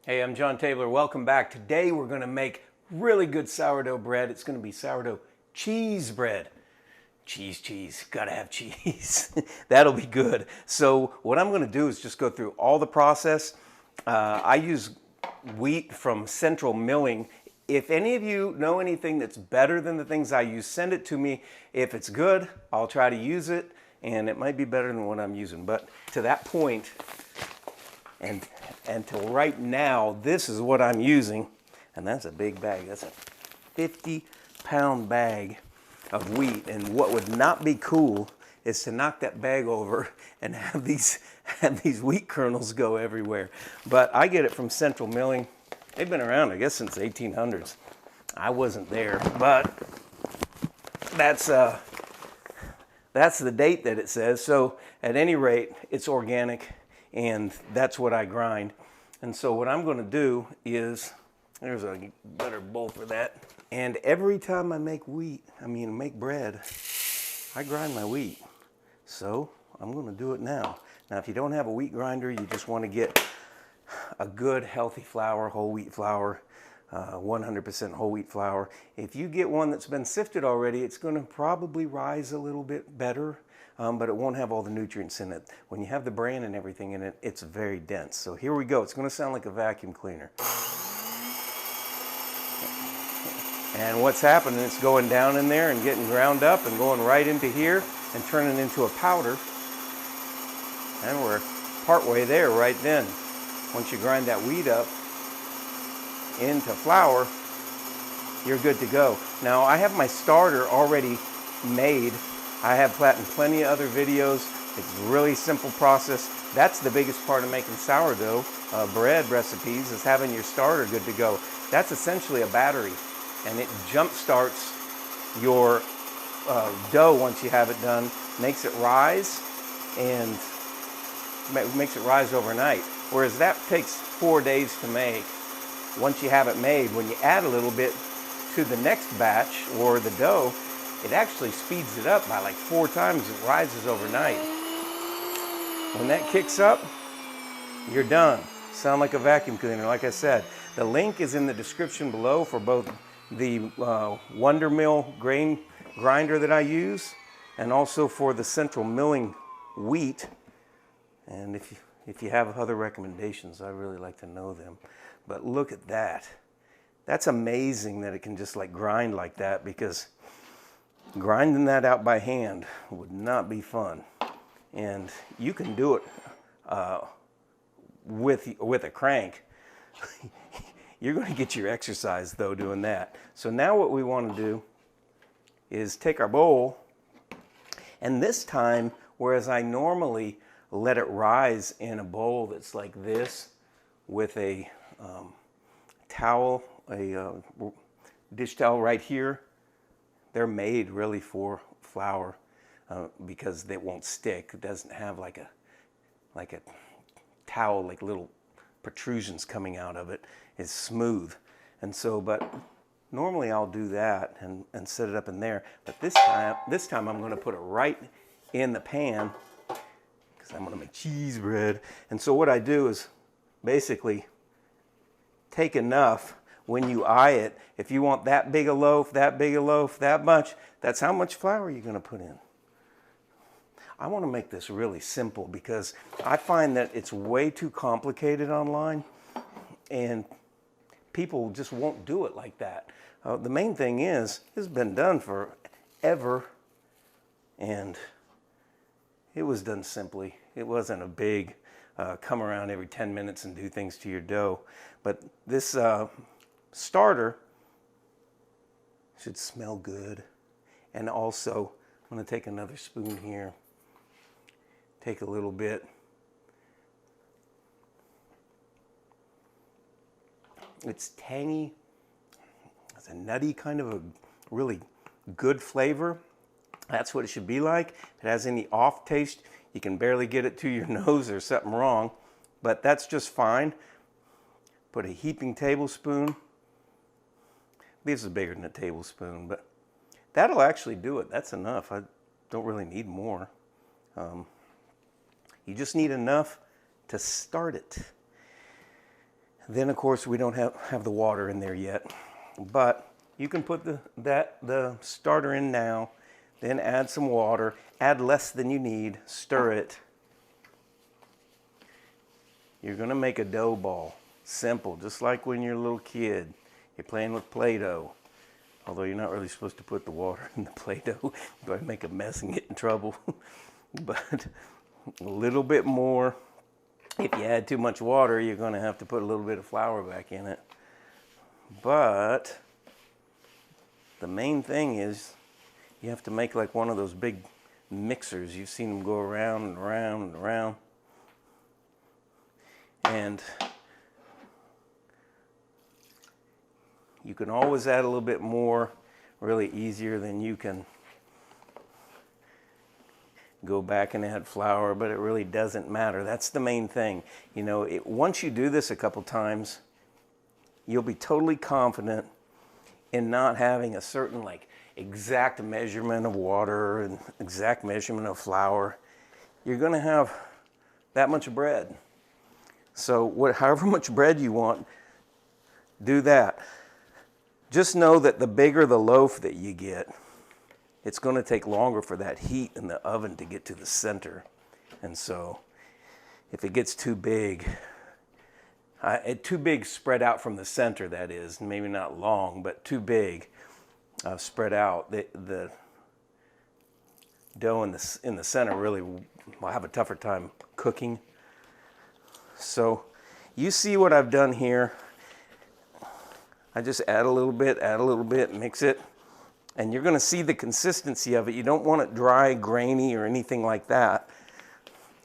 Hey, I'm John Tabler. Welcome back. Today we're going to make really good sourdough bread. It's going to be sourdough cheese bread. Cheese. Gotta have cheese. That'll be good. So what I'm going to do is just go through all the process. I use wheat from Central Milling. If any of you know anything that's better than the things I use, send it to me. If it's good, I'll try to use it, and it might be better than what I'm using. But to that point, and until right now, this is what I'm using, and that's a big bag. That's a 50-pound bag of wheat. And what would not be cool is to knock that bag over and have these wheat kernels go everywhere. But I get it from Central Milling. They've been around, I guess, since the 1800s. I wasn't there, but that's the date that it says. So at any rate, it's organic, and that's what I grind. And so what I'm going to do is, there's a better bowl for that. And every time I make make bread, I grind my wheat. So I'm going to do it now. Now, if you don't have a wheat grinder, you just want to get a good healthy flour, whole wheat flour, 100% whole wheat flour. If you get one that's been sifted already, it's going to probably rise a little bit better, but it won't have all the nutrients in it. When you have the bran and everything in it, it's very dense. So here we go. It's going to sound like a vacuum cleaner. And what's happening, it's going down in there and getting ground up and going right into here and turning into a powder. And we're partway there right then. Once you grind that wheat up into flour, you're good to go. Now, I have my starter already made. I have that in plenty of other videos. It's a really simple process. That's the biggest part of making sourdough bread recipes, is having your starter good to go. That's essentially a battery, and it jump starts your dough once you have it done, makes it rise, and makes it rise overnight. Whereas that takes 4 days to make. Once you have it made, when you add a little bit to the next batch or the dough, it actually speeds it up by like 4 times. It rises overnight. When that kicks up, you're done. Sound like a vacuum cleaner, like I said. The link is in the description below for both the Wondermill grain grinder that I use, and also for the Central Milling wheat. And if you have other recommendations, I really like to know them. But look at that. That's amazing that it can just like grind like that, because grinding that out by hand would not be fun. And you can do it with a crank. You're going to get your exercise though doing that. So now what we want to do is take our bowl, and this time, whereas I normally let it rise in a bowl that's like this with a towel, a dish towel right here. They're made really for flour because they won't stick. It doesn't have like a towel, like little protrusions coming out of it. It's smooth. And so, but normally I'll do that and set it up in there. But this time I'm going to put it right in the pan, because I'm going to make cheese bread. And so what I do is basically take enough. When you eye it, if you want that big a loaf, that much, that's how much flour you're going to put in. I want to make this really simple, because I find that it's way too complicated online, and people just won't do it like that. The main thing is, it's been done forever, and it was done simply. It wasn't a big come around every 10 minutes and do things to your dough. But this starter should smell good. And also, I'm going to take another spoon here. Take a little bit. It's tangy. It's a nutty kind of a really good flavor. That's what it should be like. If it has any off taste, you can barely get it to your nose, there's something wrong. But that's just fine. Put a heaping tablespoon. This is bigger than a tablespoon, but that'll actually do it. That's enough. I don't really need more. You just need enough to start it. Then of course we don't have the water in there yet, but you can put the starter in now, then add some water, add less than you need, stir it. You're gonna make a dough ball. Simple, just like when you're a little kid. You're playing with Play-Doh. Although you're not really supposed to put the water in the Play-Doh. You're going to make a mess and get in trouble. But a little bit more. If you add too much water, you're going to have to put a little bit of flour back in it. But the main thing is you have to make like one of those big mixers. You've seen them go around and around and around. And you can always add a little bit more, really easier than you can go back and add flour, but it really doesn't matter. That's the main thing. You know, once you do this a couple times, you'll be totally confident in not having a certain like exact measurement of water and exact measurement of flour. You're gonna have that much bread. So however much bread you want, do that. Just know that the bigger the loaf that you get, it's going to take longer for that heat in the oven to get to the center. And so if it gets too big spread out from the center, that is, maybe not long, but too big spread out, the dough in the center really will have a tougher time cooking. So you see what I've done here. I just add a little bit, mix it, and you're going to see the consistency of it. You don't want it dry, grainy, or anything like that.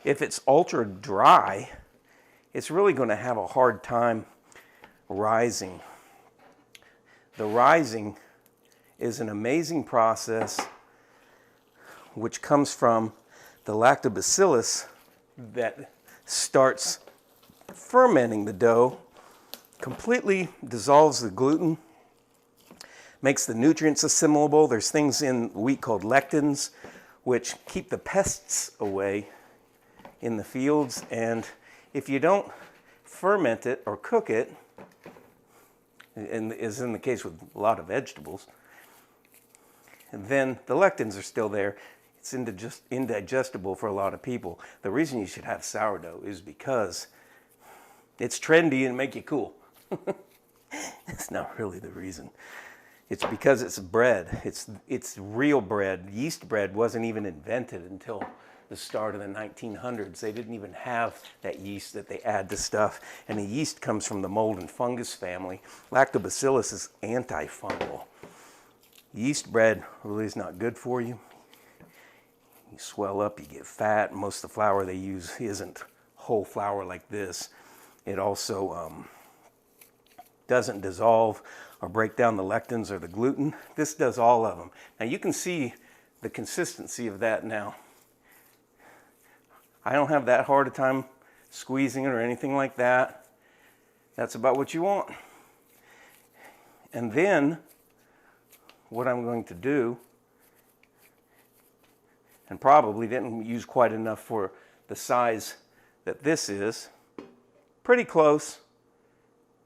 If it's ultra dry, it's really going to have a hard time rising. The rising is an amazing process which comes from the lactobacillus that starts fermenting the dough, completely dissolves the gluten, makes the nutrients assimilable. There's things in wheat called lectins, which keep the pests away in the fields. And if you don't ferment it or cook it, and is in the case with a lot of vegetables, then the lectins are still there. It's indigestible for a lot of people. The reason you should have sourdough is because it's trendy and make you cool. It's not really the reason. It's because it's bread. It's real bread. Yeast bread wasn't even invented until the start of the 1900s. They didn't even have that yeast that they add to stuff. And the yeast comes from the mold and fungus family. Lactobacillus is antifungal. Yeast bread really is not good for you. You swell up, you get fat. Most of the flour they use isn't whole flour like this. It also doesn't dissolve or break down the lectins or the gluten. This does all of them. Now you can see the consistency of that now. I don't have that hard a time squeezing it or anything like that. That's about what you want. And then what I'm going to do, and probably didn't use quite enough for the size that this is, pretty close.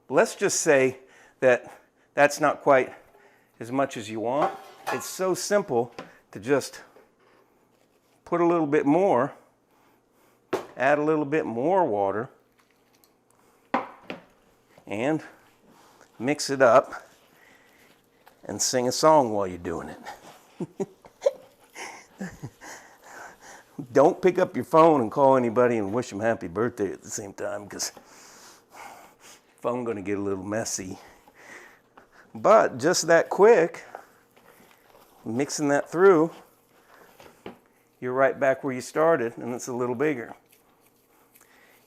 Let's just say that that's not quite as much as you want. It's so simple to just put a little bit more, add a little bit more water, and mix it up and sing a song while you're doing it. Don't pick up your phone and call anybody and wish them happy birthday at the same time, because phone's going to get a little messy. But just that quick, mixing that through, you're right back where you started, and it's a little bigger.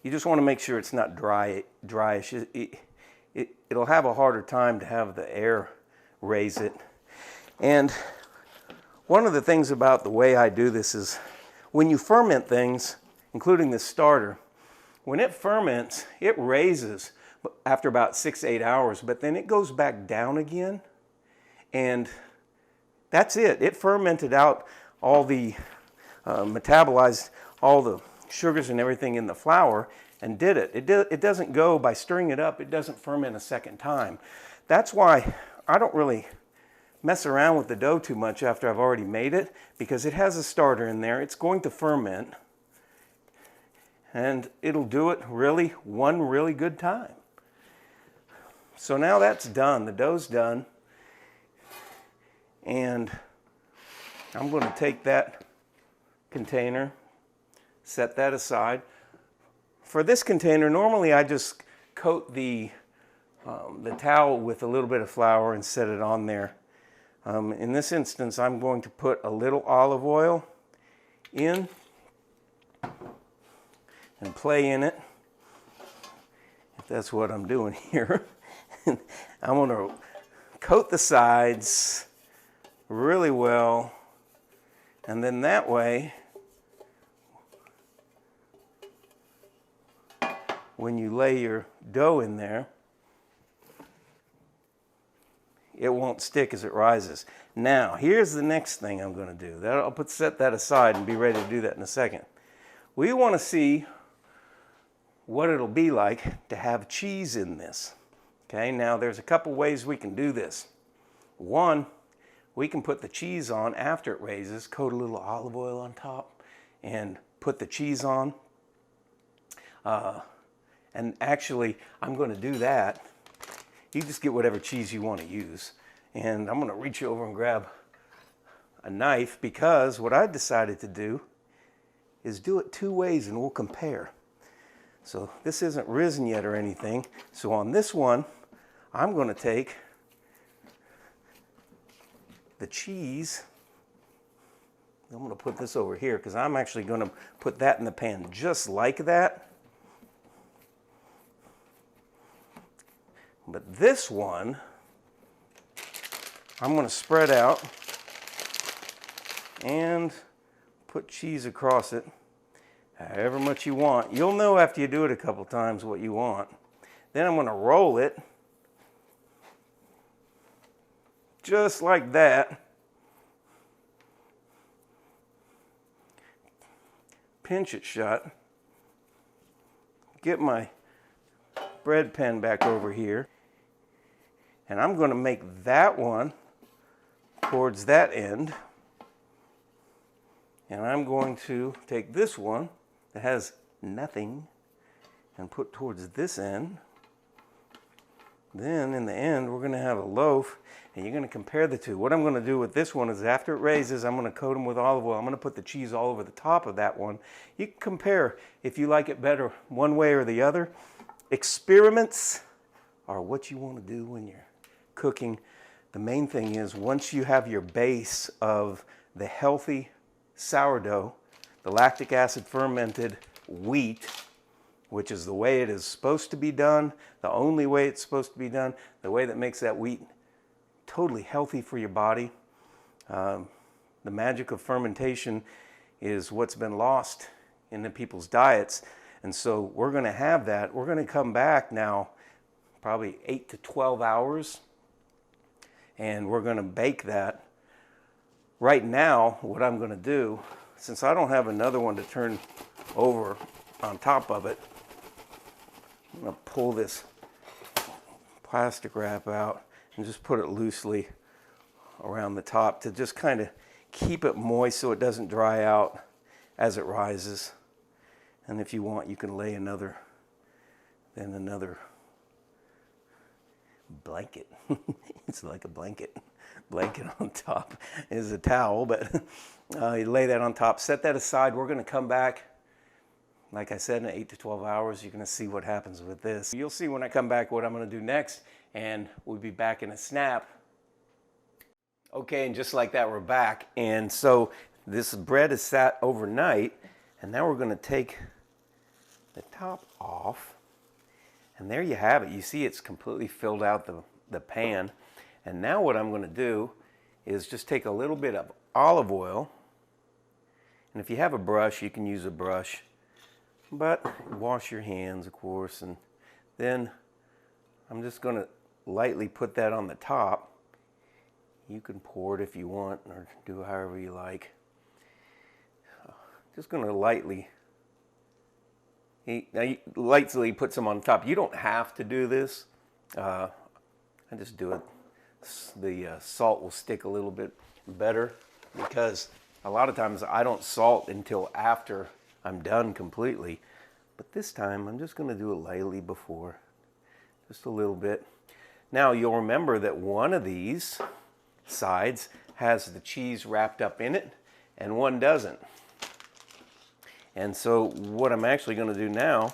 You just want to make sure it's not dryish. It'll have a harder time to have the air raise it. And one of the things about the way I do this is when you ferment things, including this starter, when it ferments, it raises after about 6 to 8 hours, but then it goes back down again, and that's it. It fermented out all the, metabolized all the sugars and everything in the flour, and did it. It doesn't go by stirring it up, it doesn't ferment a second time. That's why I don't really mess around with the dough too much after I've already made it, because it has a starter in there. It's going to ferment, and it'll do it really one really good time. So now that's done. The dough's done. And I'm going to take that container, set that aside. For this container, normally I just coat the towel with a little bit of flour and set it on there. In this instance, I'm going to put a little olive oil in and play in it, if that's what I'm doing here. I'm going to coat the sides really well, and then that way, when you lay your dough in there, it won't stick as it rises. Now, here's the next thing I'm going to do. I'll set that aside and be ready to do that in a second. We want to see what it'll be like to have cheese in this. Okay, now there's a couple ways we can do this. One, we can put the cheese on after it raises, coat a little olive oil on top, and put the cheese on. And actually, I'm going to do that. You just get whatever cheese you want to use. And I'm going to reach over and grab a knife, because what I decided to do is do it two ways and we'll compare. So this isn't risen yet or anything. So on this one, I'm going to take the cheese. I'm going to put this over here because I'm actually going to put that in the pan just like that. But this one, I'm going to spread out and put cheese across it, however much you want. You'll know after you do it a couple times what you want. Then I'm going to roll it just like that. Pinch it shut. Get my bread pen back over here. And I'm going to make that one towards that end. And I'm going to take this one that has nothing and put towards this end. Then in the end, we're going to have a loaf, and you're going to compare the two. What I'm going to do with this one is after it raises, I'm going to coat them with olive oil. I'm going to put the cheese all over the top of that one. You can compare if you like it better one way or the other. Experiments are what you want to do when you're cooking. The main thing is, once you have your base of the healthy sourdough, the lactic acid fermented wheat, which is the way it is supposed to be done, the only way it's supposed to be done, the way that makes that wheat totally healthy for your body. The magic of fermentation is what's been lost in the people's diets. And so we're going to have that. We're going to come back now probably 8 to 12 hours, and we're going to bake that. Right now, what I'm going to do, since I don't have another one to turn over on top of it, I'm going to pull this plastic wrap out and just put it loosely around the top to just kind of keep it moist so it doesn't dry out as it rises. And if you want, you can lay another blanket. It's like a blanket on top is a towel, but you lay that on top, set that aside. We're going to come back, like I said, in 8 to 12 hours. You're going to see what happens with this. You'll see when I come back what I'm going to do next, and we'll be back in a snap. Okay, and just like that, we're back. And so this bread is sat overnight, and now we're going to take the top off, and there you have it. You see it's completely filled out the pan. And now what I'm going to do is just take a little bit of olive oil, and if you have a brush, you can use a brush, but wash your hands, of course. And then I'm just going to lightly put that on the top. You can pour it if you want, or do however you like. Just going to lightly He lightly puts them on top. You don't have to do this. I just do it. The salt will stick a little bit better because a lot of times I don't salt until after I'm done completely. But this time I'm just going to do it lightly before, just a little bit. Now you'll remember that one of these sides has the cheese wrapped up in it and one doesn't. And so what I'm actually going to do now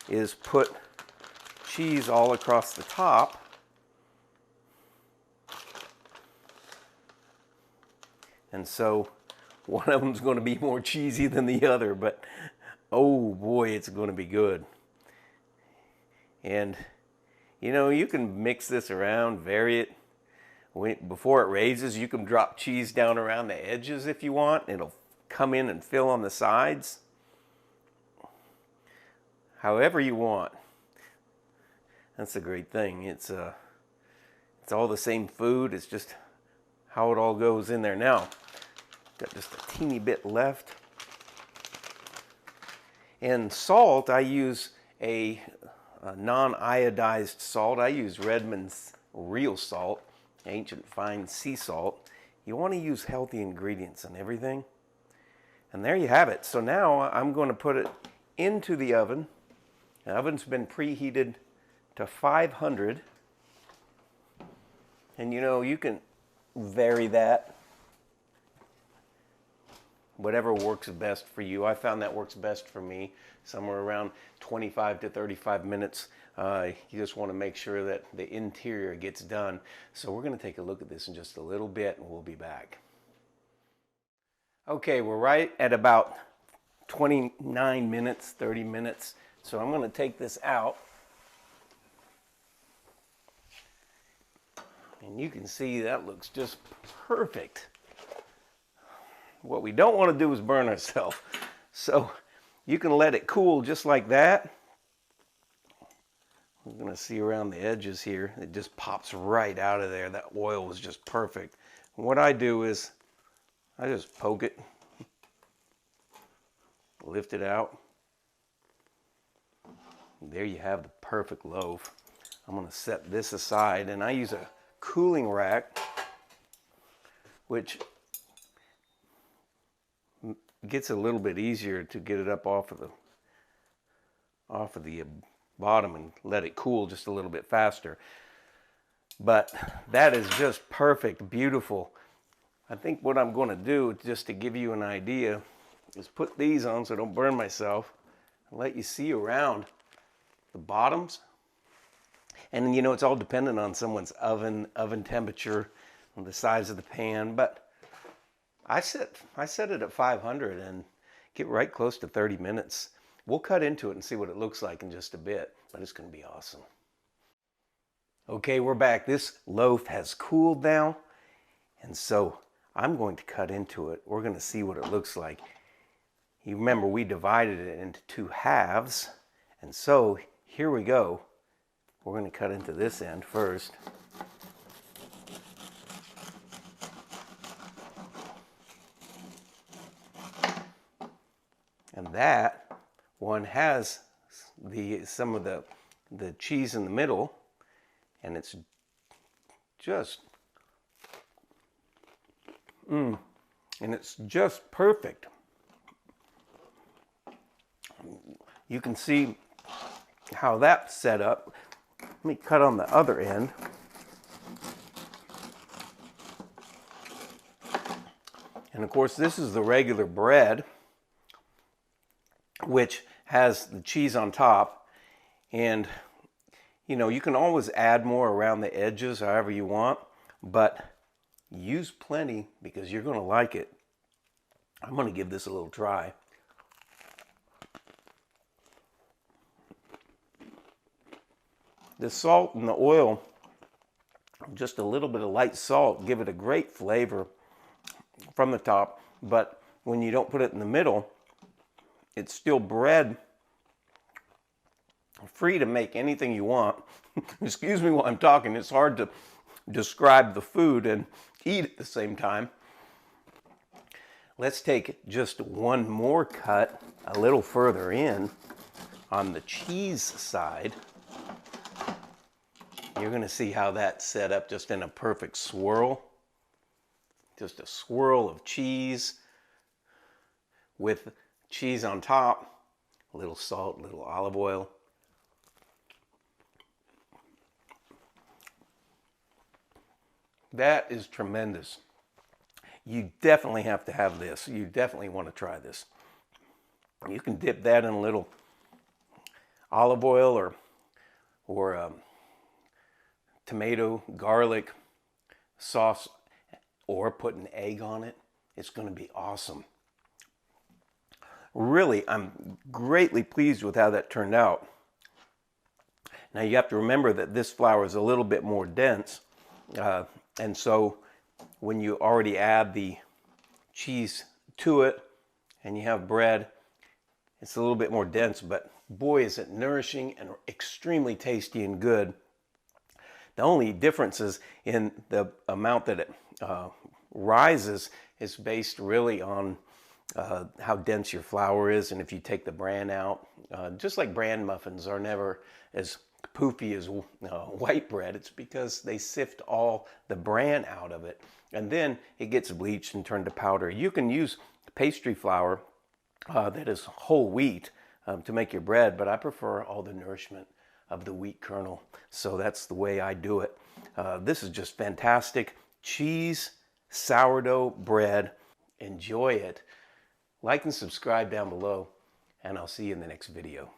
is put cheese all across the top. And so one of them's going to be more cheesy than the other, but oh boy, it's going to be good. And you know, you can mix this around, vary it. Before it raises, you can drop cheese down around the edges if you want. It'll come in and fill on the sides. However you want. That's a great thing. It's all the same food. It's just how it all goes in there. Now, got just a teeny bit left. And salt, I use a non-iodized salt. I use Redmond's real salt, ancient fine sea salt. You want to use healthy ingredients in everything. And there you have it. So now I'm going to put it into the oven. The oven's been preheated to 500. And you know, you can vary that. Whatever works best for you. I found that works best for me. Somewhere around 25 to 35 minutes. You just want to make sure that the interior gets done. So we're going to take a look at this in just a little bit and we'll be back. Okay, we're right at about 29 minutes, 30 minutes. So I'm going to take this out. And you can see that looks just perfect. What we don't want to do is burn ourselves. So you can let it cool just like that. We're going to see around the edges here, it just pops right out of there. That oil was just perfect. And what I do is I just poke it, lift it out. There you have the perfect loaf. I'm going to set this aside, and I use a cooling rack, which gets a little bit easier to get it up off of the bottom and let it cool just a little bit faster. But that is just perfect, beautiful. I think what I'm going to do, just to give you an idea, is put these on so I don't burn myself and let you see around the bottoms. And you know, it's all dependent on someone's oven temperature and the size of the pan, but I set it at 500 and get right close to 30 minutes. We'll cut into it and see what it looks like in just a bit, but it's going to be awesome. Okay, we're back. This loaf has cooled now, and so I'm going to cut into it. We're going to see what it looks like. You remember we divided it into two halves, and so here we go. We're going to cut into this end first. And that one has some of the cheese in the middle, and it's just and it's just perfect. You can see how that's set up. Let me cut on the other end. And of course, this is the regular bread, which has the cheese on top. And you know, you can always add more around the edges however you want, but use plenty because you're going to like it. I'm going to give this a little try. The salt and the oil, just a little bit of light salt, give it a great flavor from the top, but when you don't put it in the middle, it's still bread, free to make anything you want. Excuse me while I'm talking, it's hard to describe the food and eat at the same time. Let's take just one more cut a little further in. on the cheese side, you're going to see how that's set up just in a perfect swirl. Just a swirl of cheese with cheese on top, a little salt, a little olive oil. That is tremendous. You definitely have to have this. You definitely want to try this. You can dip that in a little olive oil or tomato, garlic sauce, or put an egg on it. It's going to be awesome. Really, I'm greatly pleased with how that turned out. Now you have to remember that this flour is a little bit more dense, and so when you already add the cheese to it and you have bread, it's a little bit more dense, but boy, is it nourishing and extremely tasty and good. The only difference is in the amount that it rises is based really on how dense your flour is, and if you take the bran out, just like bran muffins are never as poofy as white bread, it's because they sift all the bran out of it, and then it gets bleached and turned to powder. You can use pastry flour that is whole wheat to make your bread, but I prefer all the nourishment of the wheat kernel, so that's the way I do it. This is just fantastic. Cheese sourdough bread. Enjoy it. Like and subscribe down below, and I'll see you in the next video.